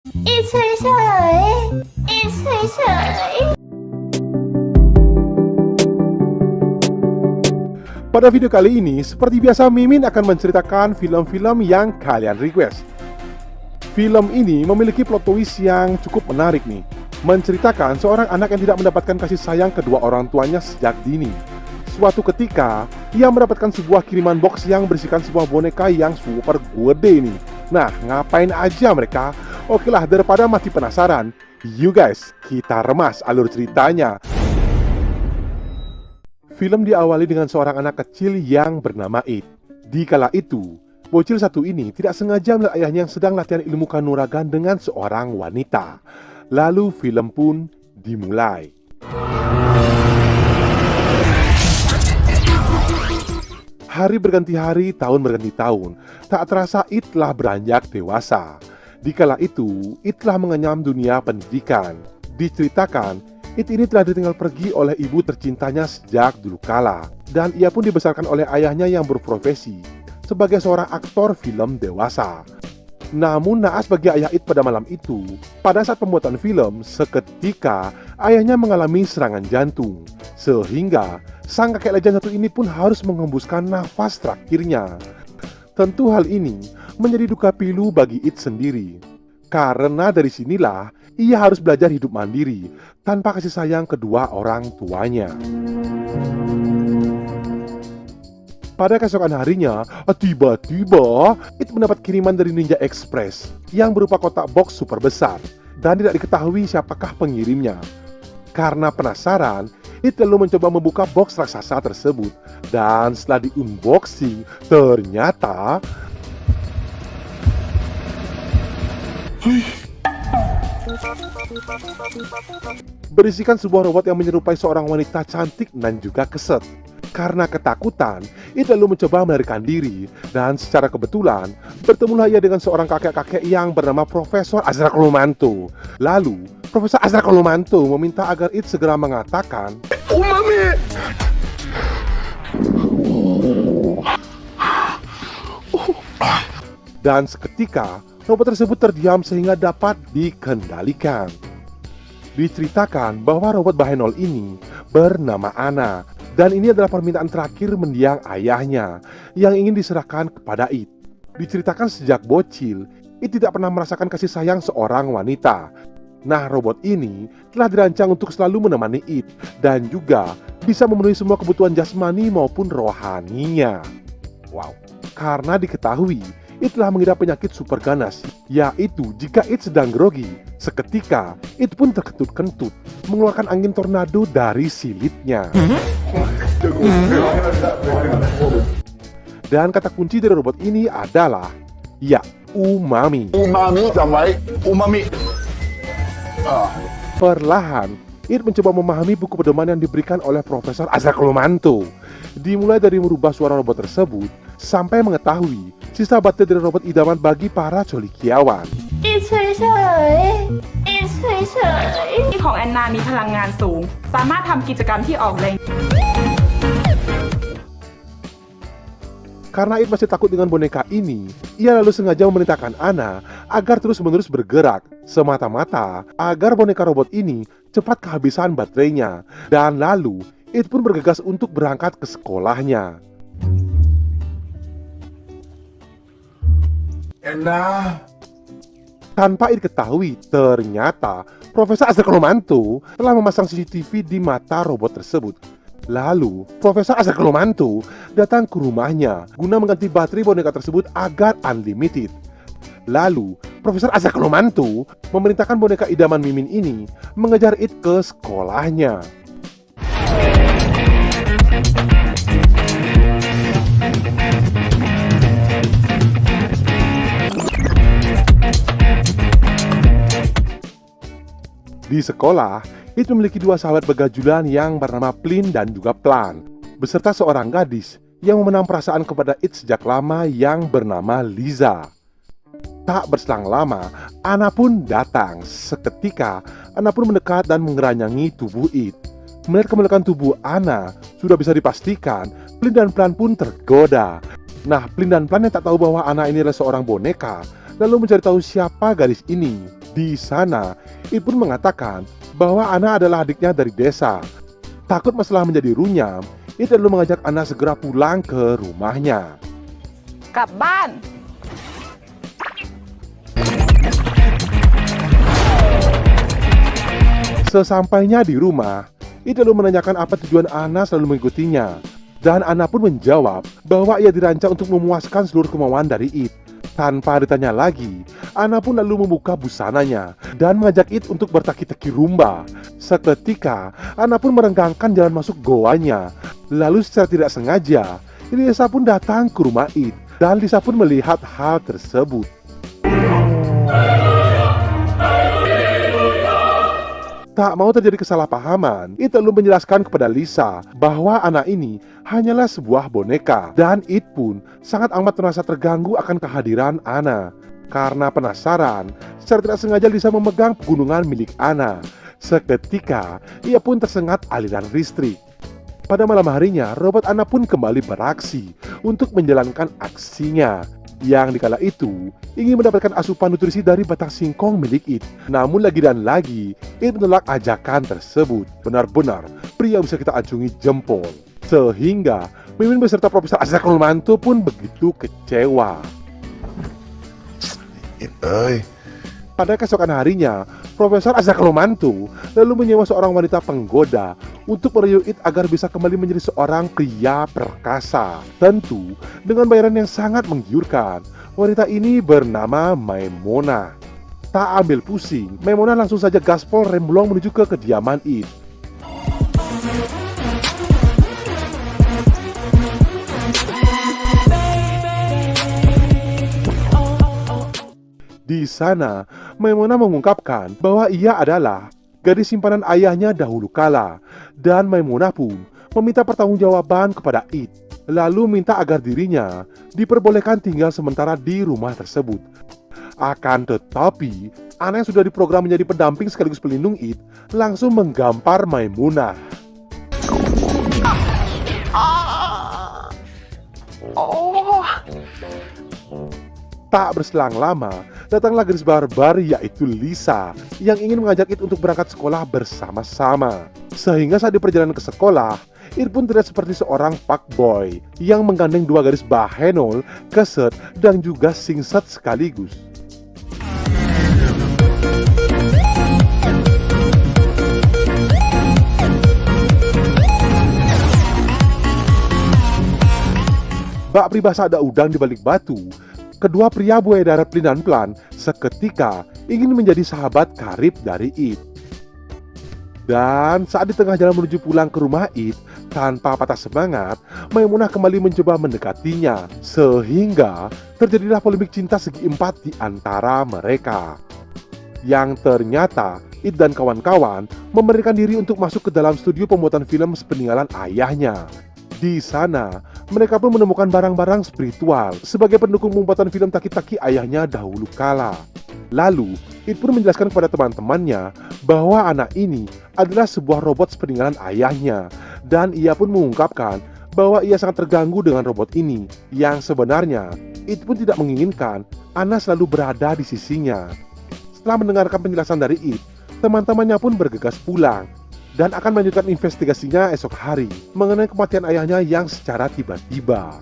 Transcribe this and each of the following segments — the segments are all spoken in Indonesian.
Itเฉยๆ It เฉยๆ Pada video kali ini, seperti biasa Mimin akan menceritakan film-film yang kalian request. Film ini memiliki plot twist yang cukup menarik nih. Menceritakan seorang anak yang tidak mendapatkan kasih sayang kedua orang tuanya sejak dini. Suatu ketika, ia mendapatkan sebuah kiriman box yang berisikan sebuah boneka yang super gede nih. Nah, ngapain aja mereka? Oke lah, daripada mati penasaran, you guys, kita remas alur ceritanya. Film diawali dengan seorang anak kecil yang bernama It. Di kala itu, bocil satu ini tidak sengaja melihat ayahnya yang sedang latihan ilmu kanuragan dengan seorang wanita. Lalu film pun dimulai. Hari berganti hari, tahun berganti tahun. Tak terasa It telah beranjak dewasa. Di kala itu, It telah mengenyam dunia pendidikan. Diceritakan, It ini telah ditinggal pergi oleh ibu tercintanya sejak dulu kala. Dan ia pun dibesarkan oleh ayahnya yang berprofesi sebagai seorang aktor film dewasa. Namun naas bagi ayah It pada malam itu, pada saat pembuatan film, seketika ayahnya mengalami serangan jantung. Sehingga sang kakek legend satu ini pun harus mengembuskan nafas terakhirnya. Tentu hal ini menjadi duka pilu bagi It sendiri. Karena dari sinilah ia harus belajar hidup mandiri tanpa kasih sayang kedua orang tuanya. Pada keesokan harinya, tiba-tiba It mendapat kiriman dari Ninja Express yang berupa kotak box super besar dan tidak diketahui siapakah pengirimnya. Karena penasaran, It lalu mencoba membuka box raksasa tersebut dan setelah di-unboxing, ternyata berisikan sebuah robot yang menyerupai seorang wanita cantik dan juga keset. Karena ketakutan, It lalu mencoba melarikan diri dan secara kebetulan bertemulah ia dengan seorang kakek-kakek yang bernama Profesor Azra Kolomanto. Lalu, Profesor Azra Kolomanto meminta agar It segera mengatakan, "Umami!" Dan seketika, robot tersebut terdiam sehingga dapat dikendalikan. Diceritakan bahwa robot Bahenol ini bernama Ana, dan ini adalah permintaan terakhir mendiang ayahnya yang ingin diserahkan kepada It. Diceritakan sejak bocil, It tidak pernah merasakan kasih sayang seorang wanita. Nah, robot ini telah dirancang untuk selalu menemani It dan juga bisa memenuhi semua kebutuhan jasmani maupun rohaninya. Wow, karena diketahui It telah mengidap penyakit super ganas, yaitu jika It sedang grogi, seketika It pun terkentut-kentut, mengeluarkan angin tornado dari silitnya. Dan kata kunci dari robot ini adalah, ya, umami. Umami, damai, umami. Perlahan, It mencoba memahami buku pedoman yang diberikan oleh Profesor Azra Kolomanto. Dimulai dari merubah suara robot tersebut, sampai mengetahui sisa baterai dari robot idaman bagi para colikiawan. It เฉยๆ It เฉยๆ ที่ของแอนนามีพลังงานสูง สามารถทำกิจกรรมที่ออกแรง Karena It masih takut dengan boneka ini, ia lalu sengaja memerintahkan Ana agar terus-menerus bergerak, semata-mata agar boneka robot ini cepat kehabisan baterainya. Dan lalu, It pun bergegas untuk berangkat ke sekolahnya. Enak. Tanpa It ketahui, ternyata Profesor Azra Kolomanto telah memasang CCTV di mata robot tersebut. Lalu, Profesor Azra Kolomanto datang ke rumahnya guna mengganti baterai boneka tersebut agar unlimited. Lalu, Profesor Azra Kolomanto memerintahkan boneka idaman Mimin ini mengejar It ke sekolahnya. Di sekolah, It memiliki dua sahabat begajulan yang bernama Plin dan juga Plan, beserta seorang gadis yang memenang perasaan kepada It sejak lama yang bernama Liza. Tak berselang lama, Ana pun datang. Seketika, Ana pun mendekat dan mengeranyangi tubuh It. Melihat kemelekan tubuh Ana, sudah bisa dipastikan Plin dan Plan pun tergoda. Nah, Plin dan Plan yang tak tahu bahwa Ana ini adalah seorang boneka, lalu mencari tahu siapa gadis ini. Di sana, It pun mengatakan bahwa Ana adalah adiknya dari desa. Takut masalah menjadi runyam, It lalu mengajak Ana segera pulang ke rumahnya. กลับบ้าน Sesampainya di rumah, It lalu menanyakan apa tujuan Ana selalu mengikutinya. Dan Ana pun menjawab bahwa ia dirancang untuk memuaskan seluruh kemauan dari It. Tanpa ditanya lagi, Ana pun lalu membuka busananya dan mengajak It untuk bertaki-taki rumba. Seketika, Ana pun merenggangkan jalan masuk goanya. Lalu secara tidak sengaja, Lisa pun datang ke rumah It dan Lisa pun melihat hal tersebut. Tak mau terjadi kesalahpahaman, It lalu menjelaskan kepada Lisa bahwa anak ini hanyalah sebuah boneka. Dan It pun sangat amat merasa terganggu akan kehadiran Ana. Karena penasaran, secara tidak sengaja Lisa memegang pegunungan milik Ana. Seketika, ia pun tersengat aliran listrik. Pada malam harinya, robot Ana pun kembali beraksi untuk menjalankan aksinya. Yang dikala itu ingin mendapatkan asupan nutrisi dari batang singkong milik It. Namun lagi dan lagi, It menolak ajakan tersebut. Benar-benar pria bisa kita acungi jempol. Sehingga Mimin beserta Profesor Azra Manto pun begitu kecewa. Pada keesokan harinya, Profesor Azra Manto lalu menyewa seorang wanita penggoda untuk merayu It agar bisa kembali menjadi seorang pria perkasa. Tentu dengan bayaran yang sangat menggiurkan. Wanita ini bernama Maimona. Tak ambil pusing, Maimona langsung saja gaspol remblong menuju ke kediaman It. Di sana, Maimona mengungkapkan bahwa ia adalah gadis simpanan ayahnya dahulu kala. Dan Maimona pun meminta pertanggungjawaban kepada It. Lalu minta agar dirinya diperbolehkan tinggal sementara di rumah tersebut. Akan tetapi, Ana yang sudah diprogram menjadi pendamping sekaligus pelindung It langsung menggampar Maimuna. Tak berselang lama, datanglah gadis barbar yaitu Lisa yang ingin mengajak It untuk berangkat sekolah bersama-sama. Sehingga saat di perjalanan ke sekolah, It pun terlihat seperti seorang fuckboy yang menggandeng dua gadis bahenol, keset, dan juga singset sekaligus. Bak pribahasa ada udang di balik batu. Kedua pria buaya darat pelan seketika ingin menjadi sahabat karib dari It. Dan saat di tengah jalan menuju pulang ke rumah It, tanpa patah semangat, Maimunah kembali mencoba mendekatinya. Sehingga terjadilah polemik cinta segi empat di antara mereka. Yang ternyata It dan kawan-kawan memberikan diri untuk masuk ke dalam studio pembuatan film sepeninggalan ayahnya. Di sana, mereka pun menemukan barang-barang spiritual sebagai pendukung pembuatan film Taki-Taki ayahnya dahulu kala. Lalu, It pun menjelaskan kepada teman-temannya bahwa anak ini adalah sebuah robot sepeninggalan ayahnya. Dan ia pun mengungkapkan bahwa ia sangat terganggu dengan robot ini. Yang sebenarnya, It pun tidak menginginkan Ana selalu berada di sisinya. Setelah mendengarkan penjelasan dari It, teman-temannya pun bergegas pulang dan akan melanjutkan investigasinya esok hari mengenai kematian ayahnya yang secara tiba-tiba.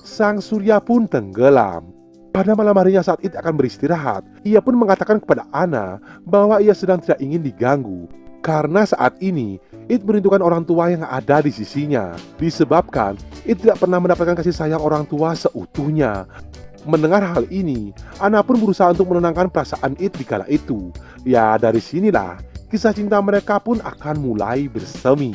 Sang surya pun tenggelam. Pada malam harinya saat It akan beristirahat, ia pun mengatakan kepada Ana bahwa ia sedang tidak ingin diganggu. Karena saat ini, It merindukan orang tua yang ada di sisinya. Disebabkan, It tidak pernah mendapatkan kasih sayang orang tua seutuhnya. Mendengar hal ini, Ana pun berusaha untuk menenangkan perasaan It di kala itu. Ya, dari sinilah kisah cinta mereka pun akan mulai bersemi.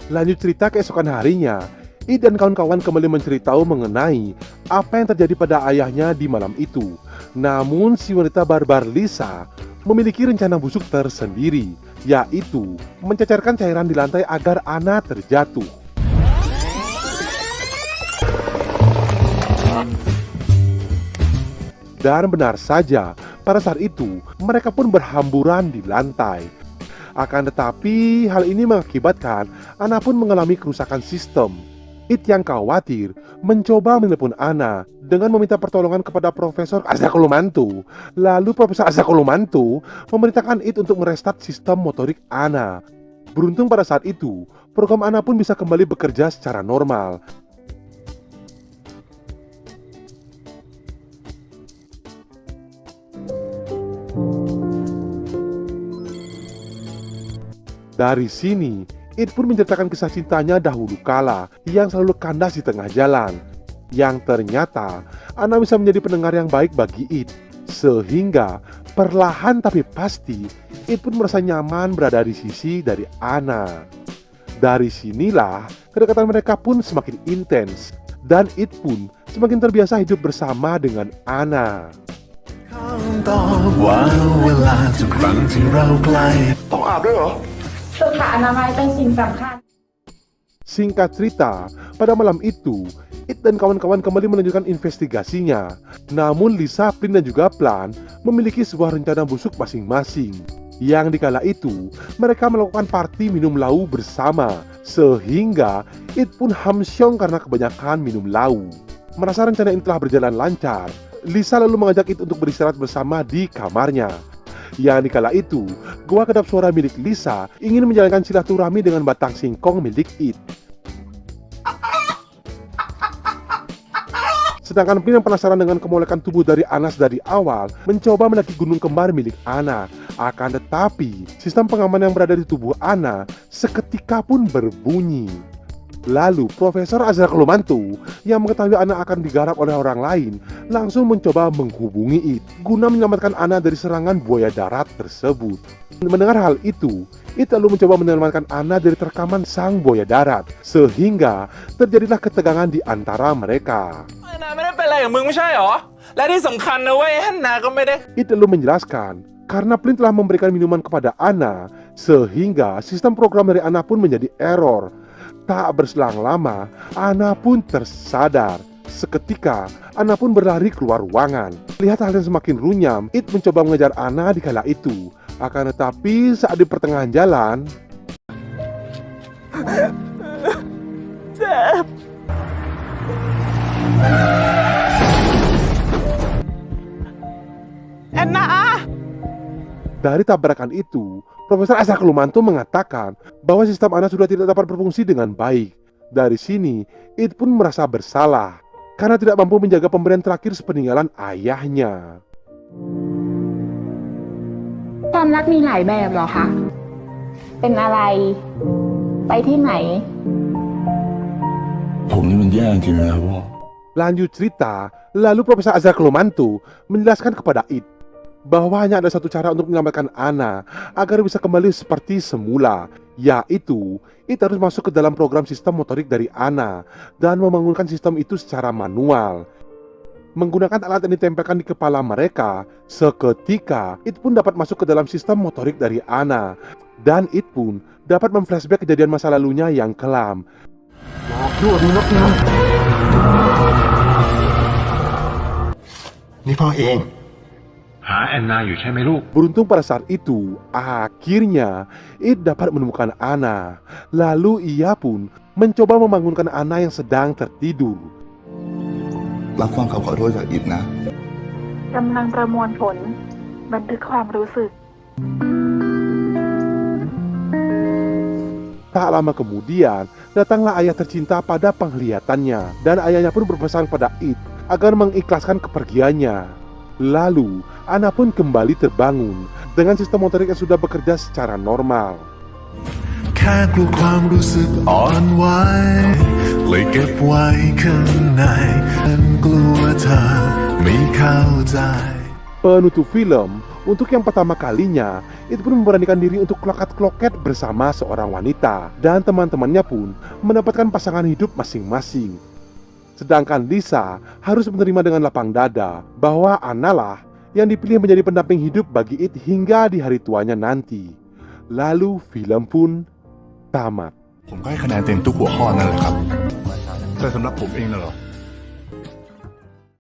Lanjut cerita keesokan harinya, It dan kawan-kawan kembali menceritakan mengenai apa yang terjadi pada ayahnya di malam itu. Namun si wanita barbar Lisa memiliki rencana busuk tersendiri, yaitu mencecerkan cairan di lantai agar Ana terjatuh. Dan benar saja, pada saat itu mereka pun berhamburan di lantai. Akan tetapi, hal ini mengakibatkan Ana pun mengalami kerusakan sistem. It yang khawatir mencoba menelepon Ana dengan meminta pertolongan kepada Profesor Azrakulumantu. Lalu Profesor Azrakulumantu memerintahkan It untuk merestart sistem motorik Ana. Beruntung pada saat itu, program Ana pun bisa kembali bekerja secara normal. Dari sini, It pun menceritakan kisah cintanya dahulu kala yang selalu kandas di tengah jalan. Yang ternyata, Ana bisa menjadi pendengar yang baik bagi It. Sehingga, perlahan tapi pasti, It pun merasa nyaman berada di sisi dari Ana. Dari sinilah, kedekatan mereka pun semakin intens. Dan It pun semakin terbiasa hidup bersama dengan Ana. ต้องอาบด้วยเหรอ สุขอนามัยเป็นสิ่งสำคัญ Singkat cerita, pada malam itu, It dan kawan-kawan kembali melanjutkan investigasinya. Namun Lisa, Flynn dan juga Plan memiliki sebuah rencana busuk masing-masing. Yang dikala itu, mereka melakukan party minum lau bersama. Sehingga It pun hamsyong karena kebanyakan minum lau. Merasa rencana ini telah berjalan lancar, Lisa lalu mengajak It untuk beristirahat bersama di kamarnya. Yang dikala itu, gua kedap suara milik Lisa ingin menjalankan silaturahmi dengan batang singkong milik It. Sedangkan Flynn yang penasaran dengan kemolekan tubuh dari Ana dari awal, mencoba mendaki gunung kembar milik Ana. Akan tetapi, sistem pengaman yang berada di tubuh Ana seketika pun berbunyi. Lalu, Profesor Azrakulumantu yang mengetahui Ana akan digarap oleh orang lain, langsung mencoba menghubungi It guna menyelamatkan Ana dari serangan buaya darat tersebut. Mendengar hal itu, It lalu mencoba menyelamatkan Ana dari terkaman sang buaya darat, sehingga terjadilah ketegangan di antara mereka. นาไม่ได้เป็นอะไรกับมึงไม่ใช่หรอ และที่สำคัญนะเว้ยฮันนาก็ไม่ได้ It lalu menjelaskan, karena Flynn telah memberikan minuman kepada Ana, sehingga sistem program dari Ana pun menjadi error. Tak berselang lama, Ana pun tersadar. Seketika, Ana pun berlari keluar ruangan. Lihat hal yang semakin runyam, It mencoba mengejar Ana di kala itu. Akan tetapi, saat di pertengahan jalan, dari tabrakan itu, Profesor Azrakulumantu mengatakan bahwa sistem Ana sudah tidak dapat berfungsi dengan baik. Dari sini, It pun merasa bersalah karena tidak mampu menjaga pemberian terakhir sepeninggalan ayahnya. ความรักมีหลายแบบเหรอคะ เป็นอะไร ไปที่ไหน ผมนี่มันแย่จริงเลยครับพ่อ Lanjut cerita, lalu Profesor Azrakulumantu menjelaskan kepada It bahwa hanya ada satu cara untuk menyelamatkan Ana agar bisa kembali seperti semula, yaitu It harus masuk ke dalam program sistem motorik dari Ana dan membangunkan sistem itu secara manual. Menggunakan alat yang ditempelkan di kepala mereka, seketika It pun dapat masuk ke dalam sistem motorik dari Ana, dan It pun dapat memflashback kejadian masa lalunya yang kelam. Ini พ่อเอง หาแอนนาอยู่ใช่ไหมลูก Beruntung pada saat itu, akhirnya It dapat menemukan Ana. Lalu ia pun mencoba membangunkan Ana yang sedang tertidur. รับฟังคำขอโทษจากอิดนะ กำลังประมวลผล บันทึกความรู้สึก Tak lama kemudian, datanglah ayah tercinta pada penglihatannya, dan ayahnya pun berpesan pada It agar mengikhlaskan kepergiannya. Lalu, Ana pun kembali terbangun dengan sistem motorik yang sudah bekerja secara normal. แค่กลัวความรู้สึกอ่อนไหวเลยเก็บไว้ข้างในฉันกลัวเธอไม่เข้าใจ Penutup film, untuk yang pertama kalinya, It pun memberanikan diri untuk kloket-kloket bersama seorang wanita, dan teman-temannya pun mendapatkan pasangan hidup masing-masing. Sedangkan Lisa harus menerima dengan lapang dada bahwa Ana lah yang dipilih menjadi pendamping hidup bagi It hingga di hari tuanya nanti. Lalu film pun tamat. ผมก็ให้คะแนนเต็มทุกหัวข้อนั่นแหละครับ แต่สำหรับผมเองน่ะเหรอ